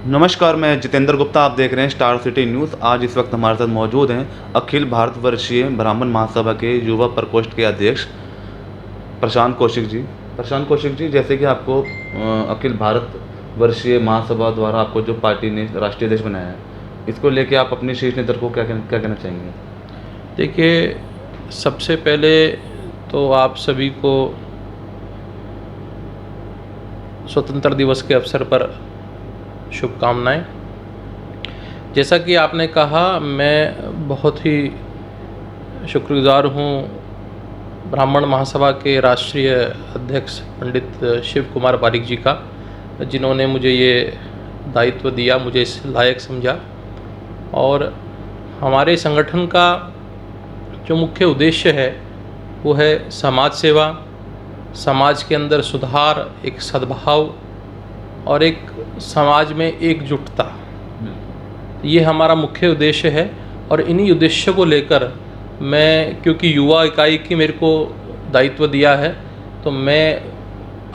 नमस्कार, मैं जितेंद्र गुप्ता। आप देख रहे हैं स्टार सिटी न्यूज़। आज इस वक्त हमारे साथ मौजूद हैं अखिल भारतवर्षीय ब्राह्मण महासभा के युवा प्रकोष्ठ के अध्यक्ष प्रशांत कौशिक जी। प्रशांत कौशिक जी, जैसे कि आपको अखिल भारतवर्षीय महासभा द्वारा आपको जो पार्टी ने राष्ट्रीय अध्यक्ष बनाया है, इसको लेके आप अपने शीर्ष नेतृत्व को क्या कहना चाहेंगे? देखिए, सबसे पहले तो आप सभी को स्वतंत्र दिवस के अवसर पर शुभकामनाएं। जैसा कि आपने कहा, मैं बहुत ही शुक्रगुजार हूँ ब्राह्मण महासभा के राष्ट्रीय अध्यक्ष पंडित शिव कुमार पारिक जी का, जिन्होंने मुझे ये दायित्व दिया, मुझे इस लायक समझा। और हमारे संगठन का जो मुख्य उद्देश्य है वो है समाज सेवा, समाज के अंदर सुधार, एक सद्भाव और एक समाज में एकजुटता। ये हमारा मुख्य उद्देश्य है। और इन्हीं उद्देश्यों को लेकर मैं, क्योंकि युवा इकाई की मेरे को दायित्व दिया है, तो मैं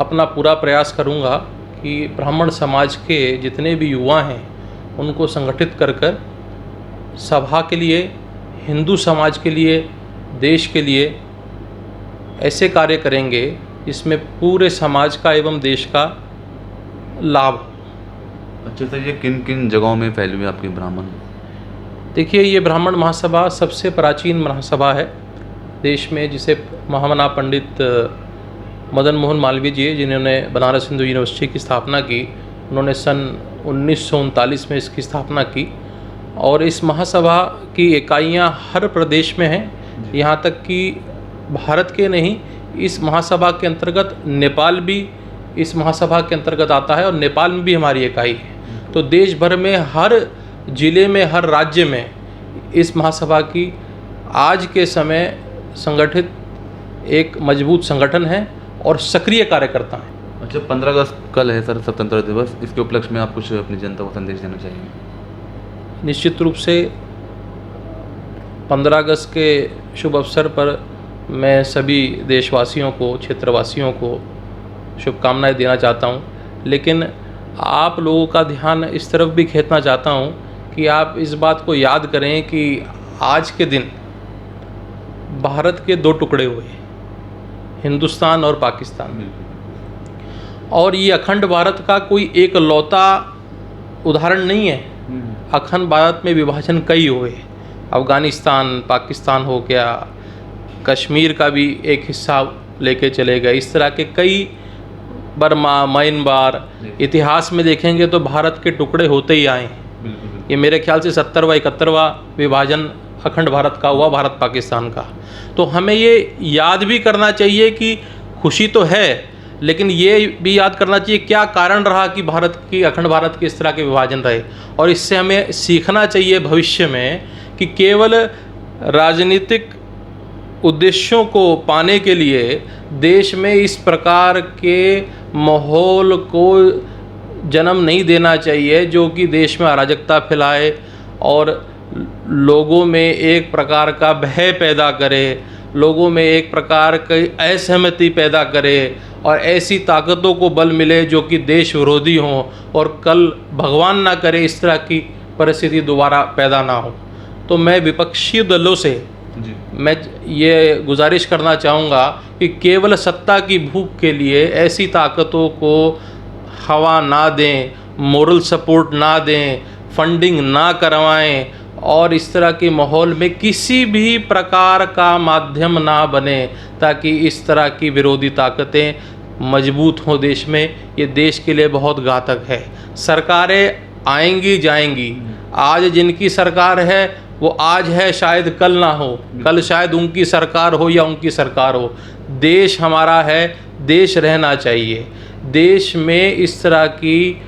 अपना पूरा प्रयास करूँगा कि ब्राह्मण समाज के जितने भी युवा हैं उनको संगठित कर कर सभा के लिए, हिंदू समाज के लिए, देश के लिए ऐसे कार्य करेंगे जिसमें पूरे समाज का एवं देश का लाभ। अच्छा सर, ये किन किन जगहों में फैली हुई आपकी ब्राह्मण? देखिए, ये ब्राह्मण महासभा सबसे प्राचीन महासभा है देश में, जिसे महामना पंडित मदन मोहन मालवीय जी, जिन्होंने बनारस हिंदू यूनिवर्सिटी की स्थापना की, उन्होंने सन 1939 में इसकी स्थापना की। और इस महासभा की इकाइयाँ हर प्रदेश में हैं, यहाँ तक कि भारत के नहीं, इस महासभा के अंतर्गत नेपाल भी इस महासभा के अंतर्गत आता है और नेपाल में भी हमारी इकाई है। तो देश भर में हर जिले में, हर राज्य में इस महासभा की आज के समय संगठित एक मजबूत संगठन है और सक्रिय कार्यकर्ता हैं। अच्छा, 15 अगस्त कल है सर, स्वतंत्रता दिवस। इसके उपलक्ष्य में आप कुछ अपनी जनता को संदेश देना चाहिए? निश्चित रूप से 15 अगस्त के शुभ अवसर पर मैं सभी देशवासियों को, क्षेत्रवासियों को शुभकामनाएं देना चाहता हूं। लेकिन आप लोगों का ध्यान इस तरफ भी खींचना चाहता हूं कि आप इस बात को याद करें कि आज के दिन भारत के दो टुकड़े हुए, हिंदुस्तान और पाकिस्तान। और ये अखंड भारत का कोई एक लौता उदाहरण नहीं है। अखंड भारत में विभाजन कई हुए, अफ़गानिस्तान, पाकिस्तान हो गया, कश्मीर का भी एक हिस्सा लेके चले गए। इस तरह के कई, बर्मा, म्यांमार, इतिहास में देखेंगे तो भारत के टुकड़े होते ही आए हैं। ये मेरे ख्याल से 70वां 71वां विभाजन अखंड भारत का हुआ, भारत पाकिस्तान का। तो हमें ये याद भी करना चाहिए कि खुशी तो है, लेकिन ये भी याद करना चाहिए क्या कारण रहा कि भारत की, अखंड भारत के इस तरह के विभाजन रहे। और इससे हमें सीखना चाहिए भविष्य में कि केवल राजनीतिक उद्देश्यों को पाने के लिए देश में इस प्रकार के माहौल को जन्म नहीं देना चाहिए जो कि देश में अराजकता फैलाए और लोगों में एक प्रकार का भय पैदा करे, लोगों में एक प्रकार की असहमति पैदा करे और ऐसी ताकतों को बल मिले जो कि देश विरोधी हों और कल भगवान ना करे इस तरह की परिस्थिति दोबारा पैदा ना हो। तो मैं विपक्षी दलों से मैं ये गुजारिश करना चाहूँगा कि केवल सत्ता की भूख के लिए ऐसी ताकतों को हवा ना दें, मोरल सपोर्ट ना दें, फंडिंग ना करवाएं और इस तरह के माहौल में किसी भी प्रकार का माध्यम ना बने ताकि इस तरह की विरोधी ताकतें मजबूत हों देश में। ये देश के लिए बहुत घातक है। सरकारें आएंगी जाएंगी, आज जिनकी सरकार है वो आज है, शायद कल ना हो, कल शायद उनकी सरकार हो या उनकी सरकार हो। देश हमारा है, देश रहना चाहिए। देश में इस तरह की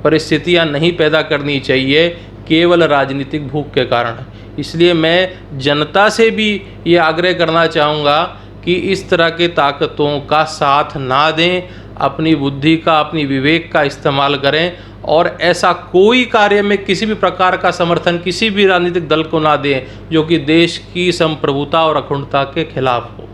परिस्थितियां नहीं पैदा करनी चाहिए केवल राजनीतिक भूख के कारण। इसलिए मैं जनता से भी ये आग्रह करना चाहूँगा कि इस तरह के ताकतों का साथ ना दें, अपनी बुद्धि का, अपनी विवेक का इस्तेमाल करें और ऐसा कोई कार्य में किसी भी प्रकार का समर्थन किसी भी राजनीतिक दल को ना दें जो कि देश की संप्रभुता और अखंडता के खिलाफ हो।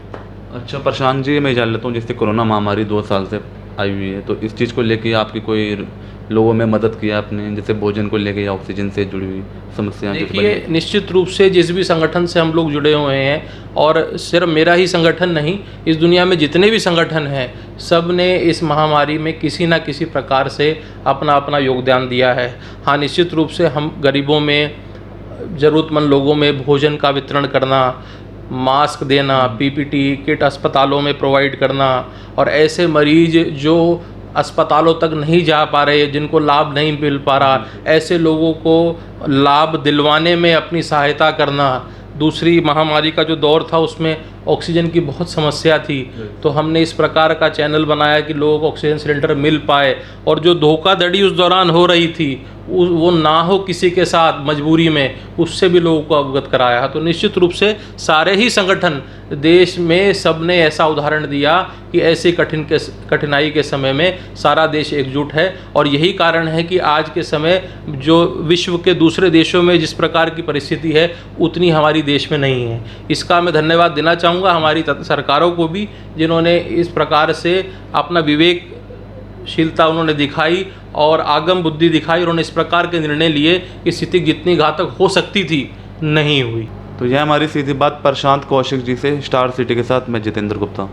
अच्छा प्रशांत जी, मैं जान लेता हूँ, जैसे कोरोना महामारी 2 साल से आई हुई है, तो इस चीज़ को लेके आपकी कोई लोगों में मदद किया आपने, जैसे भोजन को लेके या ऑक्सीजन से जुड़ी हुई समस्याएं जो देखिए, निश्चित रूप से जिस भी संगठन से हम लोग जुड़े हुए हैं, और सिर्फ मेरा ही संगठन नहीं, इस दुनिया में जितने भी संगठन हैं, सब ने इस महामारी में किसी न किसी प्रकार से अपना अपना योगदान दिया है। हाँ, निश्चित रूप से हम गरीबों में, ज़रूरतमंद लोगों में भोजन का वितरण करना, मास्क देना, पीपीटी किट अस्पतालों में प्रोवाइड करना, और ऐसे मरीज जो अस्पतालों तक नहीं जा पा रहे, जिनको लाभ नहीं मिल पा रहा, ऐसे लोगों को लाभ दिलवाने में अपनी सहायता करना। दूसरी महामारी का जो दौर था उसमें ऑक्सीजन की बहुत समस्या थी, तो हमने इस प्रकार का चैनल बनाया कि लोगों को ऑक्सीजन सिलेंडर मिल पाए, और जो धोखाधड़ी उस दौरान हो रही थी वो ना हो किसी के साथ मजबूरी में, उससे भी लोगों को अवगत कराया। तो निश्चित रूप से सारे ही संगठन देश में सब ने ऐसा उदाहरण दिया कि ऐसी कठिनाई के समय में सारा देश एकजुट है, और यही कारण है कि आज के समय जो विश्व के दूसरे देशों में जिस प्रकार की परिस्थिति है उतनी हमारी देश में नहीं है। इसका मैं धन्यवाद देना चाहूँगा हमारी सरकारों को भी, जिन्होंने इस प्रकार से अपना विवेकशीलता उन्होंने दिखाई और आगम बुद्धि दिखाई, उन्होंने इस प्रकार के निर्णय लिए कि स्थिति जितनी घातक हो सकती थी नहीं हुई। तो यह हमारी सीधी बात प्रशांत कौशिक जी से, स्टार सिटी के साथ मैं जितेंद्र गुप्ता।